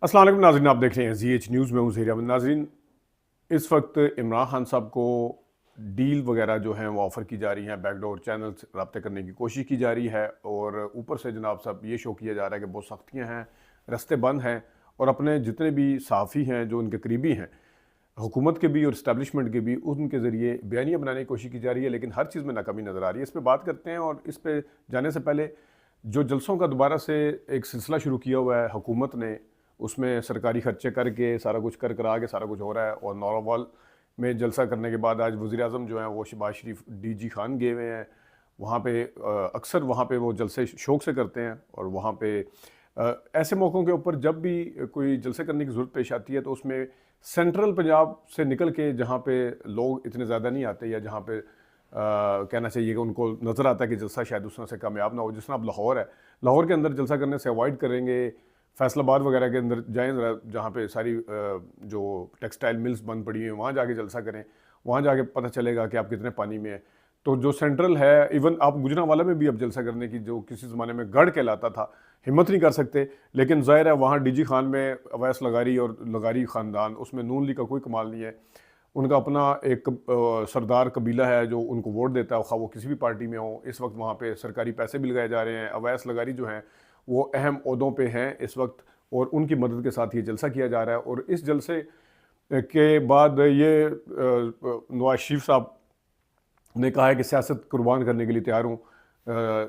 السلام علیکم ناظرین، آپ دیکھ رہے ہیں زی ایچ نیوز میں ہوں ظہیر احمد۔ ناظرین، اس وقت عمران خان صاحب کو ڈیل وغیرہ جو ہیں وہ آفر کی جا رہی ہیں، بیک ڈور چینل سے رابطے کرنے کی کوشش کی جا رئی ہے، اور اوپر سے جناب صاحب یہ شو کیا جا رہا ہے کہ بہت سختیاں ہیں، رستے بند ہیں، اور اپنے جتنے بھی صحافی ہیں جو ان کے قریبی ہیں، حکومت کے بھی اور اسٹیبلشمنٹ کے بھی، ان کے ذریعے بیانیہ بنانے کی کوشش کی جا رہی ہے، لیکن ہر چیز میں ناکامی نظر آ رہی ہے۔ اس پہ بات کرتے ہیں، اور اس پہ جانے سے پہلے جو جلسوں کا دوبارہ سے ایک سلسلہ شروع کیا ہوا ہے حکومت نے، اس میں سرکاری خرچے کر کے سارا کچھ کرا کے سارا کچھ ہو رہا ہے، اور نوروال میں جلسہ کرنے کے بعد آج وزیر اعظم جو ہیں وہ شہباز شریف ڈی جی خان گئے ہوئے ہیں وہاں پہ۔ اکثر وہاں پہ وہ جلسے شوق سے کرتے ہیں، اور وہاں پہ ایسے موقعوں کے اوپر جب بھی کوئی جلسے کرنے کی ضرورت پیش آتی ہے تو اس میں سینٹرل پنجاب سے نکل کے جہاں پہ لوگ اتنے زیادہ نہیں آتے، یا جہاں پہ کہنا چاہیے کہ ان کو نظر آتا ہے کہ جلسہ شاید اس طرح سے کامیاب نہ ہو، جس طرح اب لاہور ہے، لاہور کے اندر جلسہ کرنے سے اوائڈ کریں گے، فیصل آباد وغیرہ کے اندر جائیں ذرا، جہاں پہ ساری جو ٹیکسٹائل ملز بند پڑی ہیں وہاں جا کے جلسہ کریں، وہاں جا کے پتہ چلے گا کہ آپ کتنے پانی میں ہیں۔ تو جو سینٹرل ہے، ایون آپ گجرانوالہ میں بھی اب جلسہ کرنے کی، جو کسی زمانے میں گڑھ کہلاتا تھا، ہمت نہیں کر سکتے، لیکن ظاہر ہے وہاں ڈی جی خان میں اویس لغاری اور لغاری خاندان، اس میں نون لیگ کا کوئی کمال نہیں ہے، ان کا اپنا ایک سردار قبیلہ ہے جو ان کو ووٹ دیتا ہے، خواہ وہ کسی بھی پارٹی میں ہوں۔ اس وقت وہاں پہ سرکاری پیسے بھی لگائے جا رہے ہیں، اویس لغاری جو ہیں وہ اہم عہدوں پہ ہیں اس وقت، اور ان کی مدد کے ساتھ یہ جلسہ کیا جا رہا ہے۔ اور اس جلسے کے بعد یہ نواز شریف صاحب نے کہا ہے کہ سیاست قربان کرنے کے لیے تیار ہوں۔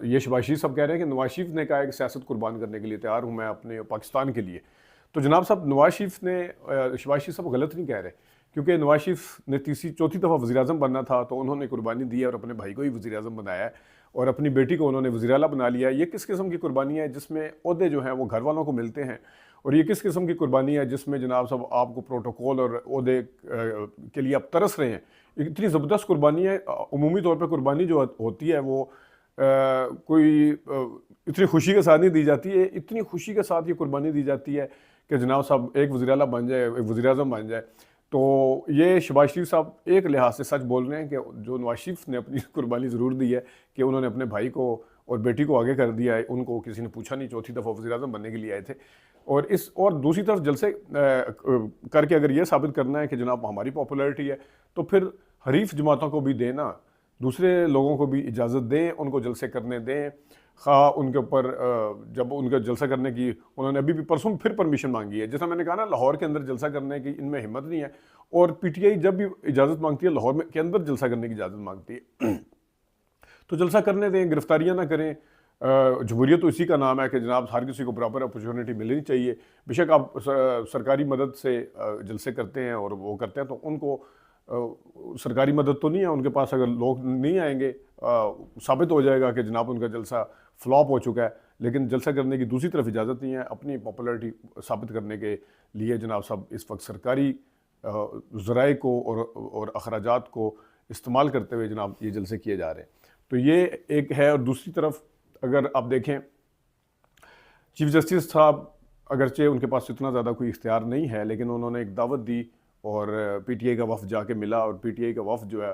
یہ شہباز شریف صاحب کہہ رہے ہیں کہ نواز شریف نے کہا ہے کہ سیاست قربان کرنے کے لیے تیار ہوں میں اپنے پاکستان کے لیے۔ تو جناب صاحب، نواز شریف نے شہباز شریف صاحب غلط نہیں کہہ رہے، کیونکہ نواز شریف نے تیسری چوتھی دفعہ وزیر اعظم بننا تھا تو انہوں نے قربانی دی ہے اور اپنے بھائی کو ہی وزیر اعظم بنایا ہے، اور اپنی بیٹی کو انہوں نے وزیر اعلیٰ بنا لیا ہے۔ یہ کس قسم کی قربانی ہے جس میں عہدے جو ہیں وہ گھر والوں کو ملتے ہیں، اور یہ کس قسم کی قربانی ہے جس میں جناب صاحب آپ کو پروٹوکول اور عہدے کے لیے آپ ترس رہے ہیں؟ اتنی زبردست قربانی ہے۔ عمومی طور پہ قربانی جو ہوتی ہے وہ کوئی اتنی خوشی کے ساتھ نہیں دی جاتی ہے، اتنی خوشی کے ساتھ یہ قربانی دی جاتی ہے کہ جناب صاحب ایک وزیر اعلیٰ بن جائے، ایک وزیر اعظم بن جائے۔ تو یہ شہباز شریف صاحب ایک لحاظ سے سچ بول رہے ہیں کہ جو نواز شریف نے اپنی قربانی ضرور دی ہے کہ انہوں نے اپنے بھائی کو اور بیٹی کو آگے کر دیا ہے، ان کو کسی نے پوچھا نہیں، چوتھی دفعہ وزیر اعظم بننے کے لیے آئے تھے۔ اور دوسری طرف جلسے کر کے اگر یہ ثابت کرنا ہے کہ جناب ہماری پاپولیرٹی ہے، تو پھر حریف جماعتوں کو بھی دینا، دوسرے لوگوں کو بھی اجازت دیں، ان کو جلسے کرنے دیں، خواہ ان کے اوپر جب ان کا جلسہ کرنے کی انہوں نے ابھی بھی پرسوں پھر پرمیشن مانگی ہے، جیسا میں نے کہا نا، لاہور کے اندر جلسہ کرنے کی ان میں ہمت نہیں ہے، اور پی ٹی آئی جب بھی اجازت مانگتی ہے لاہور کے اندر جلسہ کرنے کی اجازت مانگتی ہے۔ تو جلسہ کرنے دیں، گرفتاریاں نہ کریں۔ جمہوریت تو اسی کا نام ہے کہ جناب ہر کسی کو برابر اپرچونٹی ملنی چاہیے۔ بے شک آپ سرکاری مدد سے جلسے کرتے ہیں اور وہ کرتے ہیں تو ان کو سرکاری مدد تو نہیں ہے، ان کے پاس اگر لوگ نہیں آئیں گے ثابت ہو جائے گا کہ جناب ان کا جلسہ فلاپ ہو چکا ہے، لیکن جلسہ کرنے کی دوسری طرف اجازت نہیں ہے۔ اپنی پاپولیرٹی ثابت کرنے کے لیے جناب صاحب اس وقت سرکاری ذرائع کو اور اخراجات کو استعمال کرتے ہوئے جناب یہ جلسے کیے جا رہے ہیں۔ تو یہ ایک ہے۔ اور دوسری طرف اگر آپ دیکھیں، چیف جسٹس صاحب اگرچہ ان کے پاس اتنا زیادہ کوئی اختیار نہیں ہے، لیکن انہوں نے ایک دعوت دی اور پی ٹی آئی کا وفد جا کے ملا، اور پی ٹی آئی کا وفد جو ہے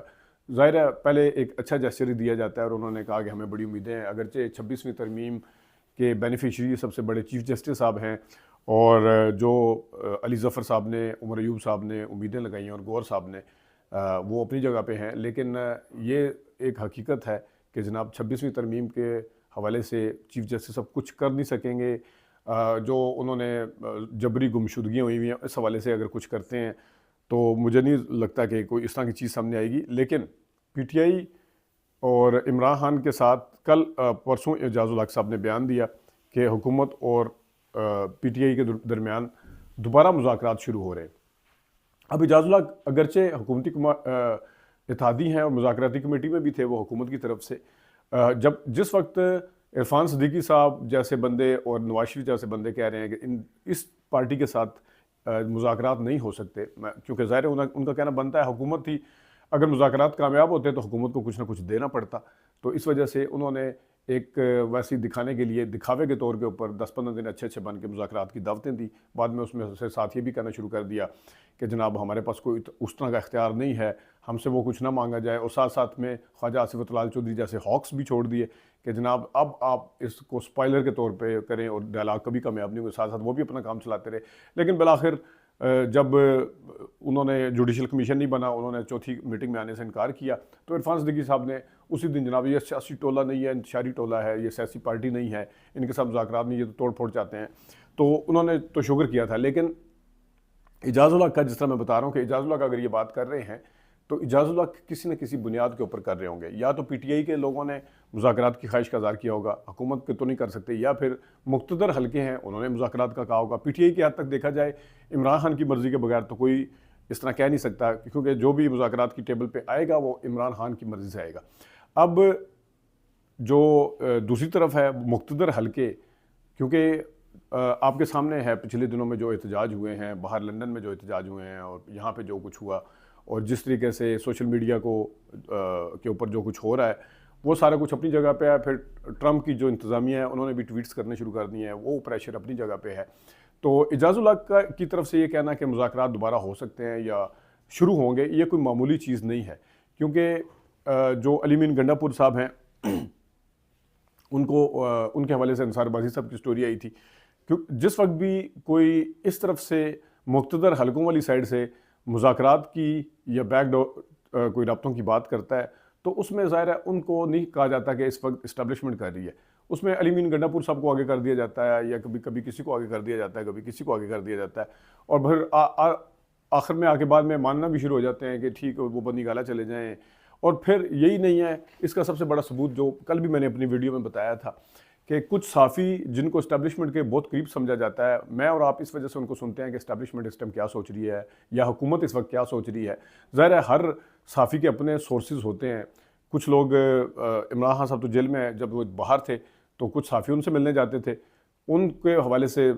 ظاہر ہے پہلے ایک اچھا جیسچر دیا جاتا ہے، اور انہوں نے کہا کہ ہمیں بڑی امیدیں ہیں، اگرچہ 26ویں ترمیم کے بینیفیشری سب سے بڑے چیف جسٹس صاحب ہیں، اور جو علی ظفر صاحب نے، عمر ایوب صاحب نے امیدیں لگائی ہیں، اور گور صاحب نے، وہ اپنی جگہ پہ ہیں، لیکن یہ ایک حقیقت ہے کہ جناب 26ویں ترمیم کے حوالے سے چیف جسٹس اب کچھ کر نہیں سکیں گے۔ جو انہوں نے جبری گمشدگیاں ہوئی ہیں اس حوالے سے اگر کچھ کرتے ہیں تو مجھے نہیں لگتا کہ کوئی اس طرح کی چیز سامنے آئے گی۔ لیکن پی ٹی آئی اور عمران خان کے ساتھ کل پرسوں اعجاز الحق صاحب نے بیان دیا کہ حکومت اور پی ٹی آئی کے درمیان دوبارہ مذاکرات شروع ہو رہے ہیں۔ اب اعجاز الحق اگرچہ حکومتی اتحادی ہیں اور مذاکراتی کمیٹی میں بھی تھے وہ حکومت کی طرف سے، جس وقت عرفان صدیقی صاحب جیسے بندے اور نواز شریف جیسے بندے کہہ رہے ہیں کہ اس پارٹی کے ساتھ مذاکرات نہیں ہو سکتے، کیونکہ ظاہر ہے ان کا کہنا بنتا ہے حکومت ہی اگر مذاکرات کامیاب ہوتے تو حکومت کو کچھ نہ کچھ دینا پڑتا، تو اس وجہ سے انہوں نے ایک ویسی دکھانے کے لیے دکھاوے کے طور کے اوپر 10-15 دن اچھے اچھے بن کے مذاکرات کی دعوتیں دی. بعد میں اس میں سے ساتھ یہ بھی کہنا شروع کر دیا کہ جناب ہمارے پاس کوئی اس طرح کا اختیار نہیں ہے, ہم سے وہ کچھ نہ مانگا جائے, اور ساتھ ساتھ میں خواجہ آصف اطلال چودھری جیسے ہاکس بھی چھوڑ دیے کہ جناب اب آپ اس کو سپائلر کے طور پہ کریں, اور ڈائلاگ کبھی کامیاب نہیں ہوئے, ساتھ ساتھ وہ بھی اپنا کام چلاتے رہے. لیکن بالآخر جب انہوں نے جوڈیشل کمیشن نہیں بنا, انہوں نے چوتھی میٹنگ میں آنے سے انکار کیا, تو عرفان صدیقی صاحب نے اسی دن جناب یہ سیاسی ٹولہ نہیں ہے, انتشاری ٹولہ ہے, یہ سیاسی پارٹی نہیں ہے, ان کے ساتھ مذاکرات نہیں, یہ تو توڑ پھوڑ چاہتے ہیں, تو انہوں نے تو شوگر کیا تھا. لیکن اعجاز الحق کا, جس طرح میں بتا رہا ہوں کہ اعجاز الحق اگر یہ بات کر رہے ہیں تو اعجاز الحق کسی نہ کسی بنیاد کے اوپر کر رہے ہوں گے. یا تو پی ٹی آئی کے لوگوں نے مذاکرات کی خواہش کا اظہار کیا ہوگا, حکومت کے تو نہیں کر سکتے, یا پھر مقتدر حلقے ہیں انہوں نے مذاکرات کا کہا ہوگا. پی ٹی آئی کی حد تک دیکھا جائے عمران خان کی مرضی کے بغیر تو کوئی اس طرح کہہ نہیں سکتا, کیونکہ جو بھی مذاکرات کی ٹیبل پہ آئے گا وہ عمران خان کی مرضی سے آئے گا. اب جو دوسری طرف ہے مقتدر حلقے, کیونکہ آپ کے سامنے ہے پچھلے دنوں میں جو احتجاج ہوئے ہیں, باہر لندن میں جو احتجاج ہوئے ہیں, اور یہاں پہ جو کچھ ہوا, اور جس طریقے سے سوشل میڈیا کو کے اوپر جو کچھ ہو رہا ہے, وہ سارا کچھ اپنی جگہ پہ ہے. پھر ٹرمپ کی جو انتظامیہ ہے انہوں نے بھی ٹویٹس کرنے شروع کر دیے ہیں, وہ پریشر اپنی جگہ پہ ہے. تو اعجاز الحق کی طرف سے یہ کہنا کہ مذاکرات دوبارہ ہو سکتے ہیں یا شروع ہوں گے, یہ کوئی معمولی چیز نہیں ہے. کیونکہ جو علی مین گنڈا پور صاحب ہیں ان کے حوالے سے انصار بازی صاحب کی سٹوری آئی تھی, جس وقت بھی کوئی اس طرف سے مقتدر حلقوں والی سائڈ سے مذاکرات کی یا بیک ڈور کوئی رابطوں کی بات کرتا ہے, تو اس میں ظاہر ہے ان کو نہیں کہا جاتا کہ اس وقت اسٹیبلشمنٹ کر رہی ہے. اس میں علی مین گنڈا پور صاحب کو آگے کر دیا جاتا ہے, یا کبھی کسی کو آگے کر دیا جاتا ہے, کبھی کسی کو آگے کر دیا جاتا ہے, اور پھر آخر میں کے بعد میں ماننا بھی شروع ہو جاتے ہیں کہ ٹھیک ہے وہ بندی گالا چلے جائیں. اور پھر یہی نہیں ہے, اس کا سب سے بڑا ثبوت جو کل بھی میں نے اپنی ویڈیو میں بتایا تھا کہ کچھ صحافی جن کو اسٹیبلشمنٹ کے بہت قریب سمجھا جاتا ہے, میں اور آپ اس وجہ سے ان کو سنتے ہیں کہ اسٹیبلشمنٹ اس ٹائم کیا سوچ رہی ہے یا حکومت اس وقت کیا سوچ رہی ہے. ظاہر ہے ہر صحافی کے اپنے سورسز ہوتے ہیں. کچھ لوگ عمران خان صاحب تو جیل میں جب وہ باہر تھے تو کچھ صحافی ان سے ملنے جاتے تھے, ان کے حوالے سے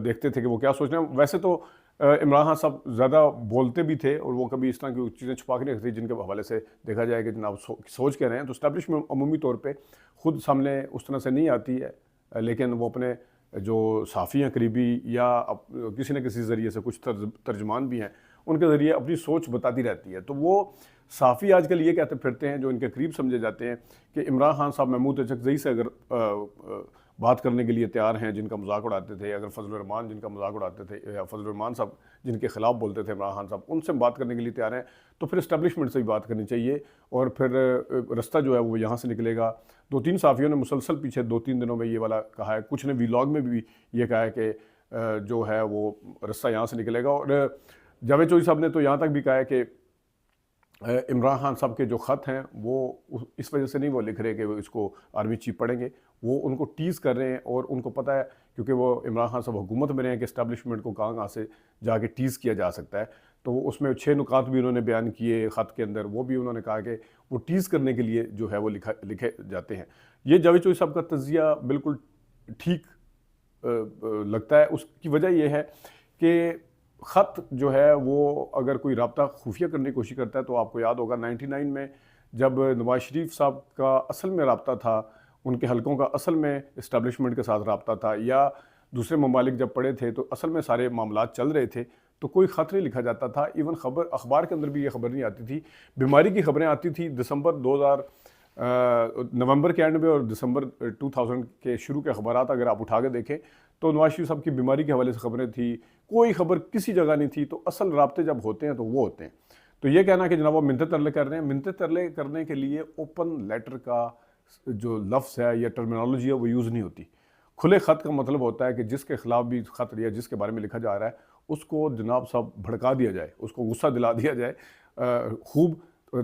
دیکھتے تھے کہ وہ کیا سوچ رہے ہیں. ویسے تو عمران خان صاحب زیادہ بولتے بھی تھے, اور وہ کبھی اس طرح کی چیزیں چھپا کے نہیں رکھتے جن کے حوالے سے دیکھا جائے کہ جناب سوچ کے رہے ہیں. تو اسٹیبلشمنٹ عمومی طور پہ خود سامنے اس طرح سے نہیں آتی ہے, لیکن وہ اپنے جو صحافی ہیں قریبی یا کسی نہ کسی ذریعے سے کچھ ترجمان بھی ہیں, ان کے ذریعے اپنی سوچ بتاتی رہتی ہے. تو وہ صحافی آج کل یہ کہتے پھرتے ہیں جو ان کے قریب سمجھے جاتے ہیں کہ عمران خان صاحب محمود اچکزئی سے اگر بات کرنے کے لیے تیار ہیں, جن کا مذاق اڑاتے تھے, اگر فضل الرحمان جن کا مذاق اڑاتے تھے, یا فضل الرحمان صاحب جن کے خلاف بولتے تھے عمران خان صاحب, ان سے بات کرنے کے لیے تیار ہیں, تو پھر اسٹیبلشمنٹ سے بھی بات کرنی چاہیے. اور پھر رستہ جو ہے وہ یہاں سے نکلے گا. 2-3 صحافیوں نے مسلسل پیچھے 2-3 دنوں میں یہ والا کہا ہے, کچھ نے ویلاگ میں بھی یہ کہا ہے کہ جو ہے وہ رستہ یہاں سے نکلے گا. اور جاوید چودھری صاحب نے تو یہاں تک بھی کہا ہے کہ عمران خان صاحب کے جو خط ہیں وہ اس وجہ سے نہیں وہ لکھ رہے کہ وہ اس کو آرمی چیف پڑھیں گے, وہ ان کو ٹیز کر رہے ہیں, اور ان کو پتہ ہے کیونکہ وہ عمران خان صاحب حکومت میں رہے ہیں کہ اسٹیبلشمنٹ کو کہاں سے جا کے ٹیز کیا جا سکتا ہے. تو اس میں 6 نکات بھی انہوں نے بیان کیے خط کے اندر, وہ بھی انہوں نے کہا کہ وہ ٹیز کرنے کے لیے جو ہے وہ لکھے جاتے ہیں. یہ جاوید چودھری صاحب کا تجزیہ بالکل ٹھیک لگتا ہے. اس کی وجہ یہ ہے کہ خط جو ہے وہ اگر کوئی رابطہ خفیہ کرنے کی کوشش کرتا ہے, تو آپ کو یاد ہوگا 99 میں جب نواز شریف صاحب کا اصل میں رابطہ تھا, ان کے حلقوں کا اصل میں اسٹیبلشمنٹ کے ساتھ رابطہ تھا, یا دوسرے ممالک جب پڑے تھے تو اصل میں سارے معاملات چل رہے تھے, تو کوئی خط نہیں لکھا جاتا تھا. ایون اخبار کے اندر بھی یہ خبر نہیں آتی تھی. بیماری کی خبریں آتی تھی نومبر کے اینڈ میں, اور دسمبر 2000 کے شروع کے اخبارات اگر آپ اٹھا کے دیکھیں تو نواز شریف صاحب کی بیماری کے حوالے سے خبریں تھیں, کوئی خبر کسی جگہ نہیں تھی. تو اصل رابطے جب ہوتے ہیں تو وہ ہوتے ہیں. تو یہ کہنا کہ جناب وہ منتیں ترلے کر رہے ہیں, منتیں ترلے کرنے کے لیے اوپن لیٹر کا جو لفظ ہے یا ٹرمینالوجی ہے وہ یوز نہیں ہوتی. کھلے خط کا مطلب ہوتا ہے کہ جس کے خلاف بھی خط یا جس کے بارے میں لکھا جا رہا ہے اس کو جناب صاحب بھڑکا دیا جائے, اس کو غصہ دلا دیا جائے خوب,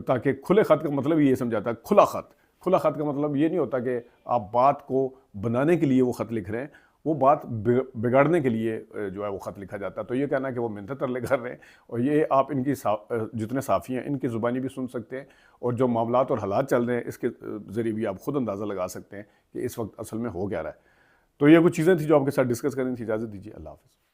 تاکہ کھلے خط کا مطلب یہ سمجھاتا ہے کھلا خط. کھلا خط کا مطلب یہ نہیں ہوتا کہ آپ بات کو بنانے کے لیے وہ خط لکھ رہے ہیں, وہ بات بگاڑنے کے لیے جو ہے وہ خط لکھا جاتا ہے. تو یہ کہنا کہ وہ منتیں ترلے کر رہے ہیں, اور یہ آپ ان کی جتنے صحافی ہیں ان کی زبانی بھی سن سکتے ہیں, اور جو معاملات اور حالات چل رہے ہیں اس کے ذریعے بھی آپ خود اندازہ لگا سکتے ہیں کہ اس وقت اصل میں ہو کیا رہا ہے. تو یہ کچھ چیزیں تھیں جو آپ کے ساتھ ڈسکس کرنی تھی. اجازت دیجیے, اللہ حافظ.